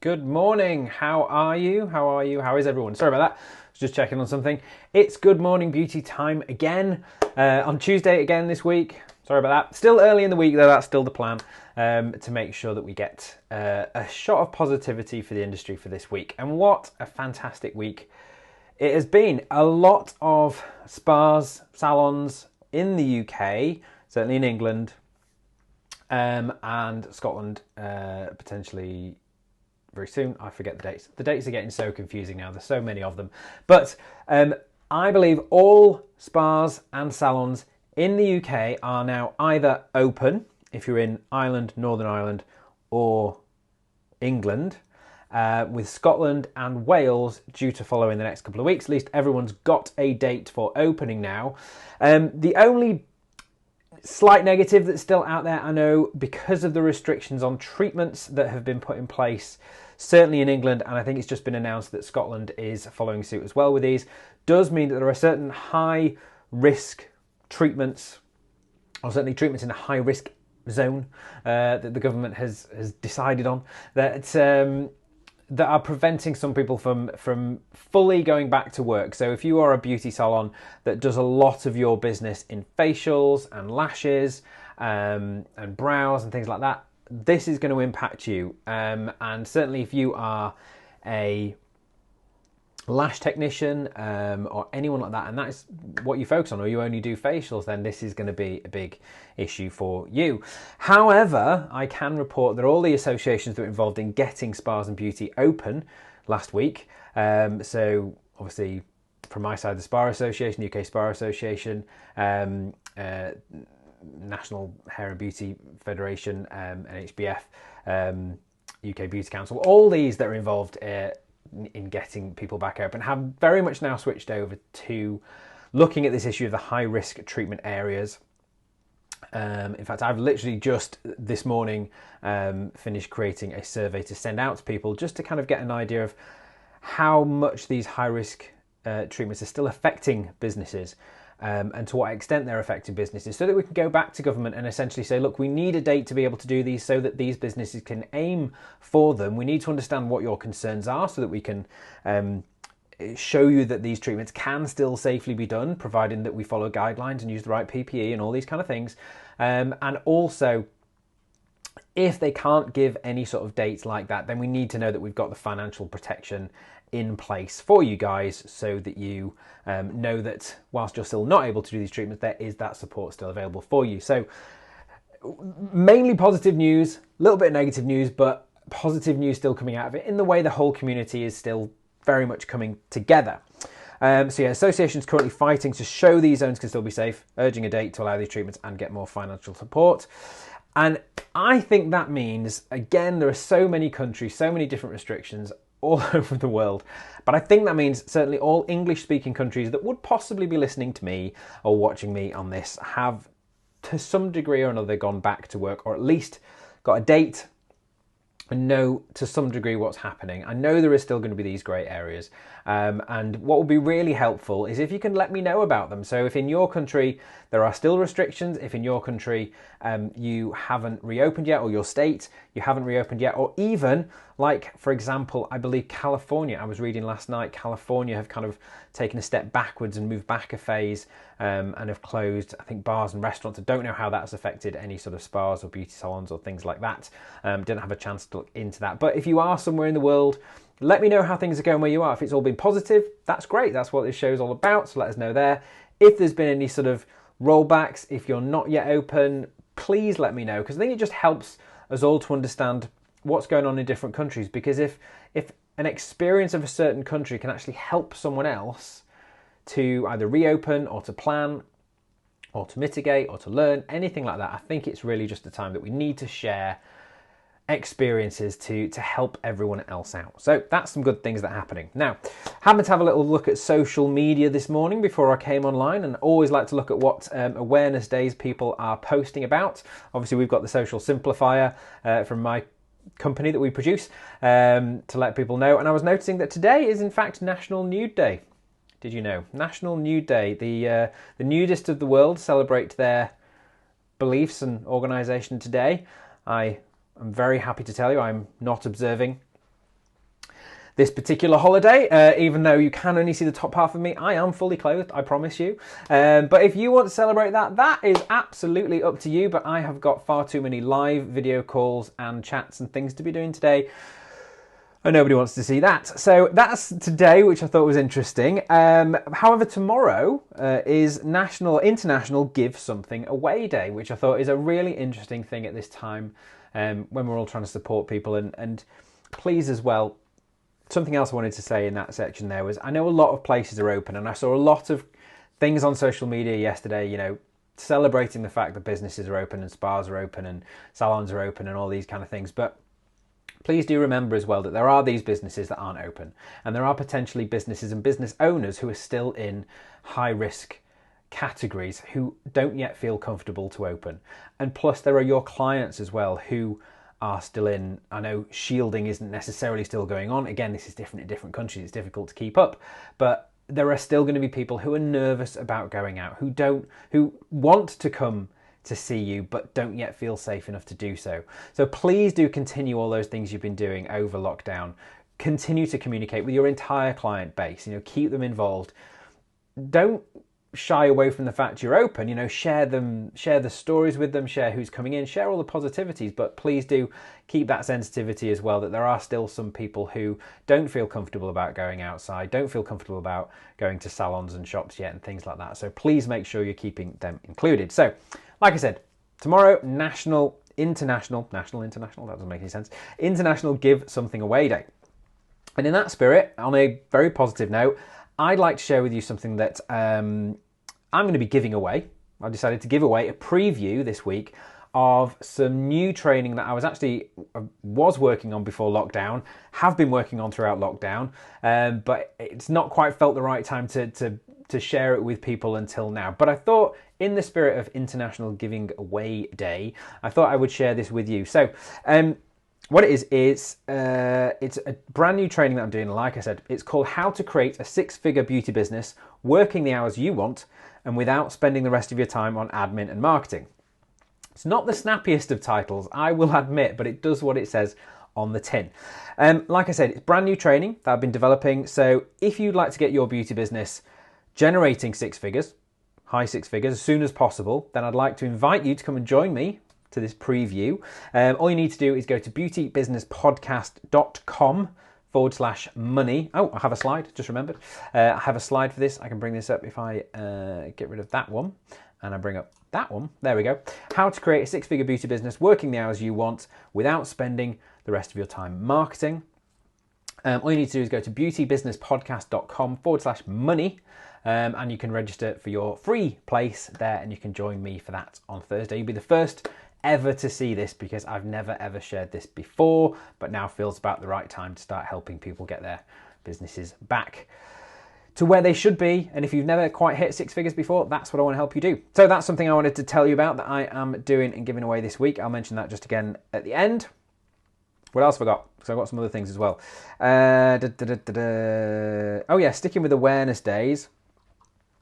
Good morning. How are you? How are you? How is everyone? Sorry about that. I was just checking on something. It's Good Morning Beauty time again on Tuesday again this week. Sorry about that. Still early in the week though. That's still the plan to make sure that we get a shot of positivity for the industry for this week. And what a fantastic week it has been. A lot of salons in the UK, certainly in England, and Scotland, potentially very soon. I forget the dates. The dates are getting so confusing now. There's so many of them. But I believe all spas and salons in the UK are now either open, if you're in Ireland, Northern Ireland, or England, with Scotland and Wales due to follow in the next couple of weeks. At least everyone's got a date for opening now. The only slight negative that's still out there, I know, because of the restrictions on treatments that have been put in place, certainly in England, and I think it's just been announced that Scotland is following suit as well with these, does mean that there are certain high risk treatments, or certainly treatments in a high risk zone that the government has decided on, that are preventing some people from fully going back to work. So if you are a beauty salon that does a lot of your business in facials and lashes and brows and things like that, this is going to impact you. And certainly if you are a lash technician or anyone like that, and that's what you focus on, or you only do facials, then this is going to be a big issue for you. However, I can report that all the associations that were involved in getting spas and beauty open last week, so obviously from my side, the Spa Association, the UK Spa Association, National Hair and Beauty Federation, NHBF, UK Beauty Council, all these that are involved in getting people back open have very much now switched over to looking at this issue of the high risk treatment areas. In fact, I've literally just this morning finished creating a survey to send out to people just to kind of get an idea of how much these high risk treatments are still affecting businesses. And to what extent they're affecting businesses, so that we can go back to government and essentially say, look, we need a date to be able to do these so that these businesses can aim for them. We need to understand what your concerns are so that we can show you that these treatments can still safely be done, providing that we follow guidelines and use the right PPE and all these kind of things. And also, if they can't give any sort of dates like that, then we need to know that we've got the financial protection in place for you guys so that you know that whilst you're still not able to do these treatments, there is that support still available for you. So mainly positive news, a little bit of negative news, but positive news still coming out of it in the way the whole community is still very much coming together. So yeah, associations currently fighting to show these zones can still be safe, urging a date to allow these treatments and get more financial support. And I think that means, again, there are so many countries, so many different restrictions all over the world. But I think that means certainly all English-speaking countries that would possibly be listening to me or watching me on this have, to some degree or another, gone back to work, or at least got a date and know to some degree what's happening. I know there is still going to be these grey areas. And what would be really helpful is if you can let me know about them. So if in your country there are still restrictions, if in your country you haven't reopened yet, or your state you haven't reopened yet, or even like, for example, I believe California, I was reading last night, California have kind of taken a step backwards and moved back a phase and have closed, I think, bars and restaurants. I don't know how that's affected any sort of spas or beauty salons or things like that. Didn't have a chance to look into that. But if you are somewhere in the world, let me know how things are going where you are. If it's all been positive, that's great. That's what this show is all about. So let us know there. If there's been any sort of rollbacks, if you're not yet open, please let me know, because I think it just helps us all to understand what's going on in different countries. Because if an experience of a certain country can actually help someone else to either reopen or to plan or to mitigate or to learn, anything like that, I think it's really just a time that we need to share experiences to help everyone else out. So that's some good things that are happening. Now, happened to have a little look at social media this morning before I came online, and always like to look at what awareness days people are posting about. Obviously, we've got the Social Simplifier from my company that we produce to let people know, and I was noticing that today is in fact National Nude Day. Did you know? National Nude Day. The nudists of the world celebrate their beliefs and organisation today. I'm very happy to tell you I'm not observing this particular holiday. Even though you can only see the top half of me, I am fully clothed, I promise you. But if you want to celebrate that, that is absolutely up to you. But I have got far too many live video calls and chats and things to be doing today, and nobody wants to see that. So that's today, which I thought was interesting. However, tomorrow is International Give Something Away Day, which I thought is a really interesting thing at this time when we're all trying to support people. And please as well, something else I wanted to say in that section there was, I know a lot of places are open, and I saw a lot of things on social media yesterday, you know, celebrating the fact that businesses are open and spas are open and salons are open and all these kind of things. But please do remember as well that there are these businesses that aren't open, and there are potentially businesses and business owners who are still in high risk categories who don't yet feel comfortable to open. And plus there are your clients as well who are still in, I know shielding isn't necessarily still going on. Again, this is different in different countries. It's difficult to keep up, but there are still going to be people who are nervous about going out, who want to come to see you but don't yet feel safe enough to do so. So please do continue all those things you've been doing over lockdown. Continue to communicate with your entire client base, you know, keep them involved. Don't shy away from the fact you're open, you know, share the stories with them, share who's coming in, share all the positivities, but please do keep that sensitivity as well, that there are still some people who don't feel comfortable about going outside, don't feel comfortable about going to salons and shops yet and things like that. So please make sure you're keeping them included. So like I said, tomorrow, International, that doesn't make any sense, International Give Something Away Day. And in that spirit, on a very positive note, I'd like to share with you something that I'm going to be giving away. I decided to give away a preview this week of some new training that I was working on before lockdown, have been working on throughout lockdown, but it's not quite felt the right time to share it with people until now. But I thought, in the spirit of International Giving Away Day, I thought I would share this with you. So what it is it's a brand new training that I'm doing. Like I said, it's called How to Create a Six-Figure Beauty Business Working the Hours You Want and Without Spending the Rest of Your Time on Admin and Marketing. It's not the snappiest of titles, I will admit, but it does what it says on the tin. Like I said, it's brand new training that I've been developing. So if you'd like to get your beauty business generating six figures, high six figures, as soon as possible, then I'd like to invite you to come and join me to this preview. All you need to do is go to beautybusinesspodcast.com/money. Oh, I have a slide, just remembered. I have a slide for this. I can bring this up if I get rid of that one and I bring up that one. There we go. How to create a six-figure beauty business working the hours you want without spending the rest of your time marketing. All you need to do is go to beautybusinesspodcast.com/money. And you can register for your free place there, and you can join me for that on Thursday. You'll be the first ever to see this because I've never ever shared this before, but now feels about the right time to start helping people get their businesses back to where they should be. And if you've never quite hit six figures before, that's what I want to help you do. So that's something I wanted to tell you about that I am doing and giving away this week. I'll mention that just again at the end. What else have I got? Because I've got some other things as well. Oh yeah, sticking with awareness days.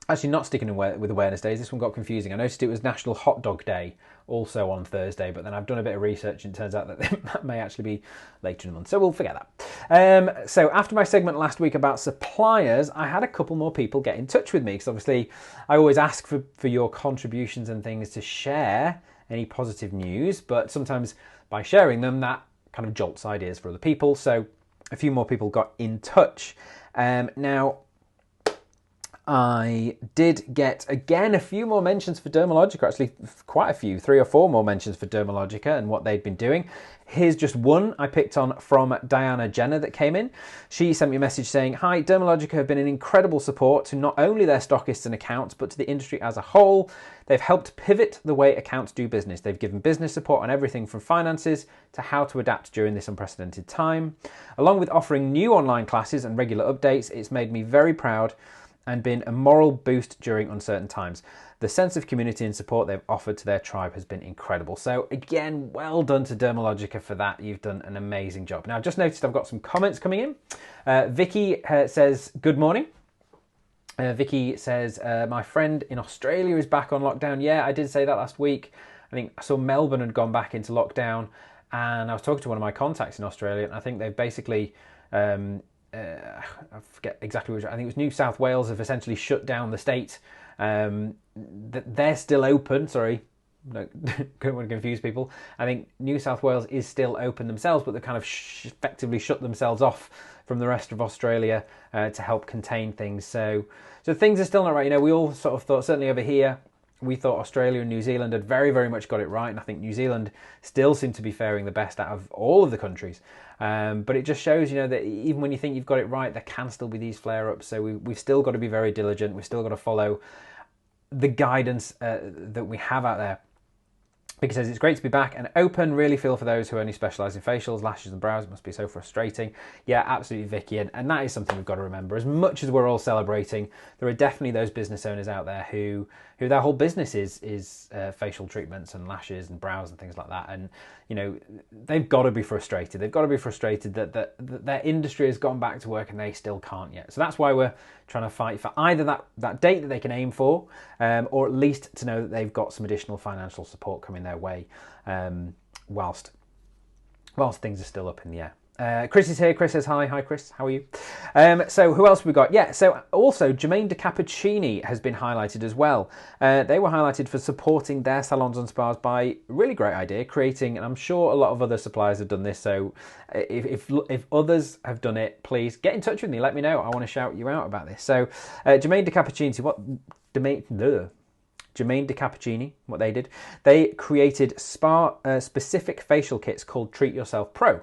Actually, not sticking with awareness days. This one got confusing. I noticed it was National Hot Dog Day also on Thursday, but then I've done a bit of research and it turns out that that may actually be later in the month. So we'll forget that. So after my segment last week about suppliers, I had a couple more people get in touch with me because obviously I always ask for your contributions and things to share any positive news, but sometimes by sharing them, that kind of jolts ideas for other people. So a few more people got in touch. Now, I did get, again, a few more mentions for Dermalogica, actually quite a few, 3 or 4 more mentions for Dermalogica and what they'd been doing. Here's just one I picked on from Diana Jenner that came in. She sent me a message saying, "Hi, Dermalogica have been an incredible support to not only their stockists and accounts, but to the industry as a whole. They've helped pivot the way accounts do business. They've given business support on everything from finances to how to adapt during this unprecedented time. Along with offering new online classes and regular updates, it's made me very proud and been a moral boost during uncertain times. The sense of community and support they've offered to their tribe has been incredible." So again, well done to Dermalogica for that. You've done an amazing job. Now, I've just noticed I've got some comments coming in. Vicky says, "Good morning." Vicky says, "My friend in Australia is back on lockdown." Yeah, I did say that last week. I think I saw Melbourne had gone back into lockdown, and I was talking to one of my contacts in Australia, and I think they've basically I forget exactly which, I think it was New South Wales have essentially shut down the state. They're still open, sorry, no, don't want to confuse people. I think New South Wales is still open themselves, but they've kind of effectively shut themselves off from the rest of Australia to help contain things. So things are still not right. We all sort of thought, certainly over here, we thought Australia and New Zealand had very, very much got it right. And I think New Zealand still seem to be faring the best out of all of the countries. But it just shows, that even when you think you've got it right, there can still be these flare-ups. So we've still got to be very diligent. We've still got to follow the guidance that we have out there. Because it's great to be back and open. Really feel for those who only specialise in facials, lashes and brows. It must be so frustrating. Yeah, absolutely, Vicky. And that is something we've got to remember. As much as we're all celebrating, there are definitely those business owners out there who their whole business is facial treatments and lashes and brows and things like that. And, they've got to be frustrated. They've got to be frustrated that their industry has gone back to work and they still can't yet. So that's why we're trying to fight for either that date that they can aim for, or at least to know that they've got some additional financial support coming their way whilst things are still up in the air. Chris is here. Chris says hi. Hi, Chris. How are you? So who else have we got? Yeah, so also Jermaine de Cappuccini has been highlighted as well. They were highlighted for supporting their salons and spas by a really great idea, creating, and I'm sure a lot of other suppliers have done this, so if others have done it, please get in touch with me. Let me know. I want to shout you out about this. So Jermaine de Cappuccini, what they did, they created spa-specific facial kits called Treat Yourself Pro.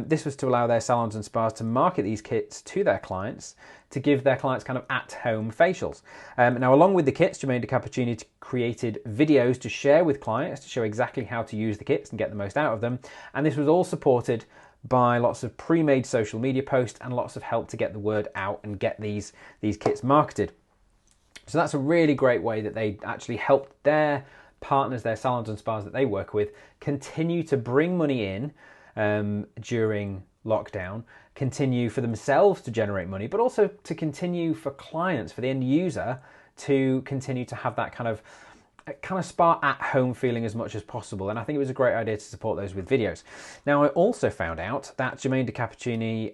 This was to allow their salons and spas to market these kits to their clients, to give their clients kind of at-home facials. Now, along with the kits, Jermaine de Cappuccini created videos to share with clients to show exactly how to use the kits and get the most out of them. And this was all supported by lots of pre-made social media posts and lots of help to get the word out and get these kits marketed. So that's a really great way that they actually helped their partners, their salons and spas that they work with, continue to bring money in during lockdown, continue for themselves to generate money, but also to continue for clients, for the end user, to continue to have that kind of spa at home feeling as much as possible. And I think it was a great idea to support those with videos. Now, I also found out that Jermaine de Cappuccini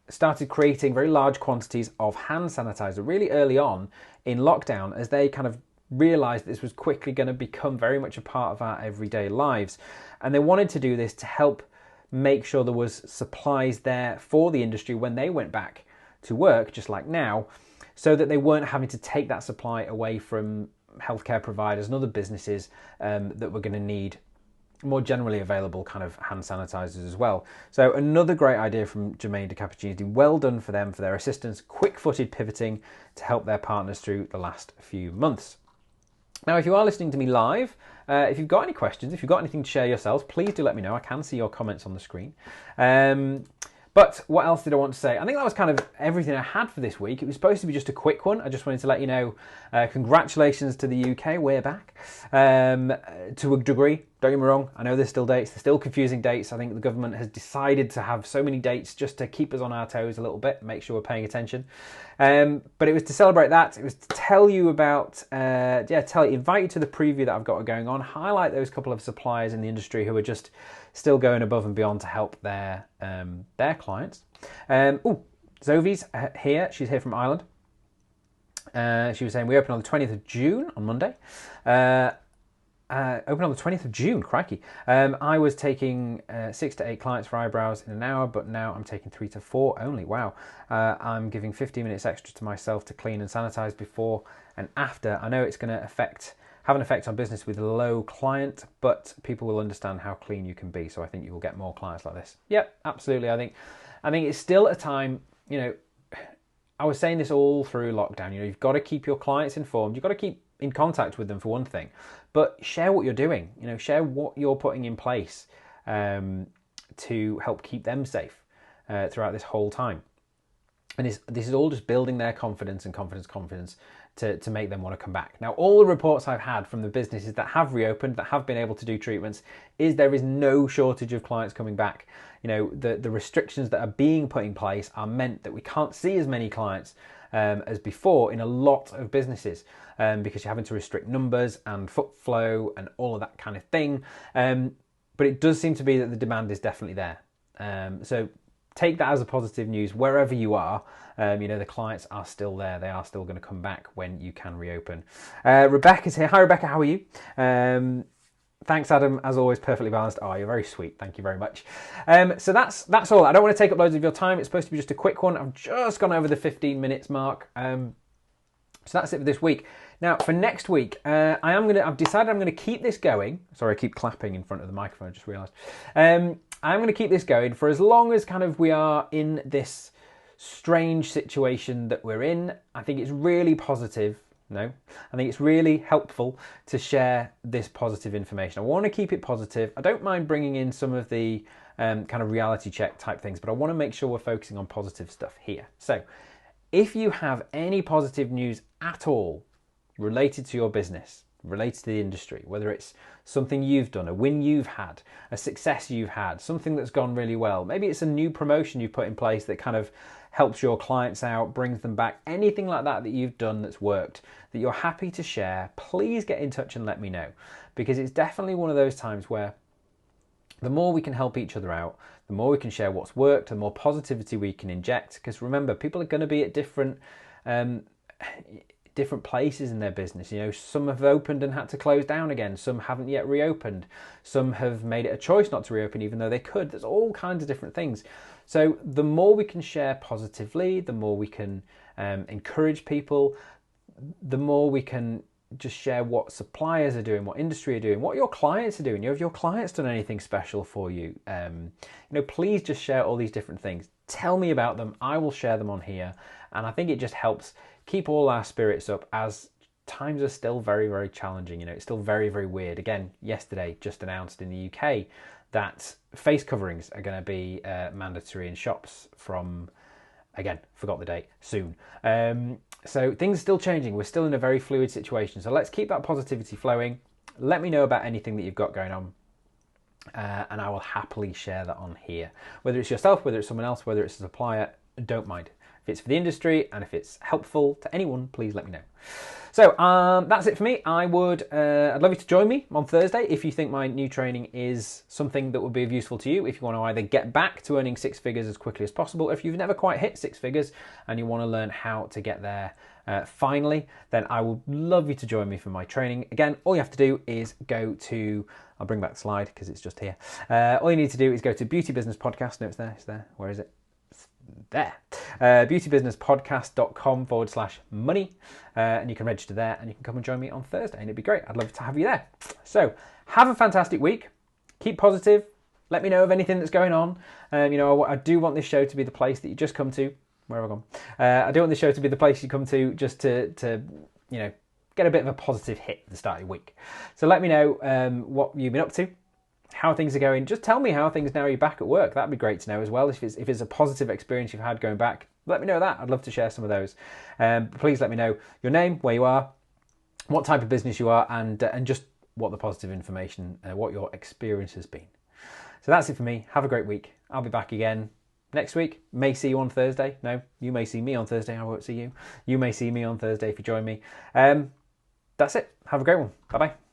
started creating very large quantities of hand sanitizer really early on in lockdown, as they kind of realized this was quickly going to become very much a part of our everyday lives. And they wanted to do this to help make sure there was supplies there for the industry when they went back to work, just like now, so that they weren't having to take that supply away from healthcare providers and other businesses that were going to need more generally available kind of hand sanitizers as well. So another great idea from Jermaine de Cappuccini. Well done for them, for their assistance, quick-footed pivoting to help their partners through the last few months. Now, if you are listening to me live, if you've got any questions, if you've got anything to share yourselves, please do let me know. I can see your comments on the screen. But what else did I want to say? I think that was kind of everything I had for this week. It was supposed to be just a quick one. I just wanted to let you know, congratulations to the UK, we're back. To a degree, don't get me wrong, I know there's still dates, there's still confusing dates. I think the government has decided to have so many dates just to keep us on our toes a little bit, make sure we're paying attention. But it was to celebrate that. It was to tell you about, invite you to the preview that I've got going on, highlight those couple of suppliers in the industry who are just still going above and beyond to help their clients. Zovi's here. She's here from Ireland. She was saying we open on the 20th of June on Monday. Open on the 20th of June, crikey. I was taking 6 to 8 clients for eyebrows in an hour, but now I'm taking 3 to 4 only. Wow. I'm giving 15 minutes extra to myself to clean and sanitize before and after. I know it's going to have an effect on business with low client, but people will understand how clean you can be. So I think you will get more clients like this. Yep, absolutely. I think it's still a time, I was saying this all through lockdown, you've got to keep your clients informed. You've got to keep in contact with them for one thing, but share what you're doing, share what you're putting in place to help keep them safe throughout this whole time. And this is all just building their confidence to make them want to come back. Now, all the reports I've had from the businesses that have reopened, that have been able to do treatments, is there is no shortage of clients coming back. The restrictions that are being put in place are meant that we can't see as many clients as before in a lot of businesses because you're having to restrict numbers and foot flow and all of that kind of thing. But it does seem to be that the demand is definitely there. So take that as a positive news wherever you are. The clients are still there. They are still going to come back when you can reopen. Rebecca's here. Hi, Rebecca. How are you? Thanks, Adam. As always, perfectly balanced. Oh, you're very sweet. Thank you very much. So that's all. I don't want to take up loads of your time. It's supposed to be just a quick one. I've just gone over the 15 minutes mark. So that's it for this week. Now, for next week, I've decided I'm going to keep this going. Sorry, I keep clapping in front of the microphone. I just realised. I'm going to keep this going for as long as kind of we are in this strange situation that we're in. I think it's really positive. No, I think it's really helpful to share this positive information. I want to keep it positive. I don't mind bringing in some of the kind of reality check type things, but I want to make sure we're focusing on positive stuff here. So if you have any positive news at all related to your business, related to the industry, whether it's something you've done, a win you've had, a success you've had, something that's gone really well, maybe it's a new promotion you put in place that kind of helps your clients out, brings them back, anything like that that you've done that's worked, that you're happy to share, please get in touch and let me know, because it's definitely one of those times where the more we can help each other out, the more we can share what's worked, the more positivity we can inject, because remember, people are going to be at different places in their business. Some have opened and had to close down again. Some haven't yet reopened. Some have made it a choice not to reopen even though they could. There's all kinds of different things. So the more we can share positively, the more we can encourage people, the more we can just share what suppliers are doing, what industry are doing, what your clients are doing. Have your clients done anything special for you? Please just share all these different things. Tell me about them. I will share them on here. And I think it just helps keep all our spirits up as times are still very, very challenging. It's still very, very weird. Again, yesterday just announced in the UK that face coverings are going to be mandatory in shops from, again, forgot the date, soon. So things are still changing. We're still in a very fluid situation. So let's keep that positivity flowing. Let me know about anything that you've got going on. And I will happily share that on here. Whether it's yourself, whether it's someone else, whether it's a supplier, don't mind. If it's for the industry and if it's helpful to anyone, please let me know. So that's it for me. I'd love you to join me on Thursday if you think my new training is something that would be of useful to you. If you want to either get back to earning six figures as quickly as possible, or if you've never quite hit six figures and you want to learn how to get there finally, then I would love you to join me for my training. Again, all you have to do is go to, I'll bring back the slide because it's just here. All you need to do is go to Beauty Business Podcast. No, it's there. Where is it? There, beautybusinesspodcast.com/money, and you can register there and you can come and join me on Thursday and it'd be great. I'd love to have you there. So have a fantastic week, keep positive, let me know of anything that's going on. I do want this show to be the place that you just come to. Where have I gone? I do want this show to be the place you come to just to get a bit of a positive hit at the start of your week. So let me know what you've been up to, how things are going. Just tell me how things now you're back at work. That'd be great to know as well. If it's a positive experience you've had going back, let me know that. I'd love to share some of those. Please let me know your name, where you are, what type of business you are, and just what the positive information, what your experience has been. So that's it for me. Have a great week. I'll be back again next week. May see you on Thursday. No, you may see me on Thursday. I won't see you. You may see me on Thursday if you join me. That's it. Have a great one. Bye-bye.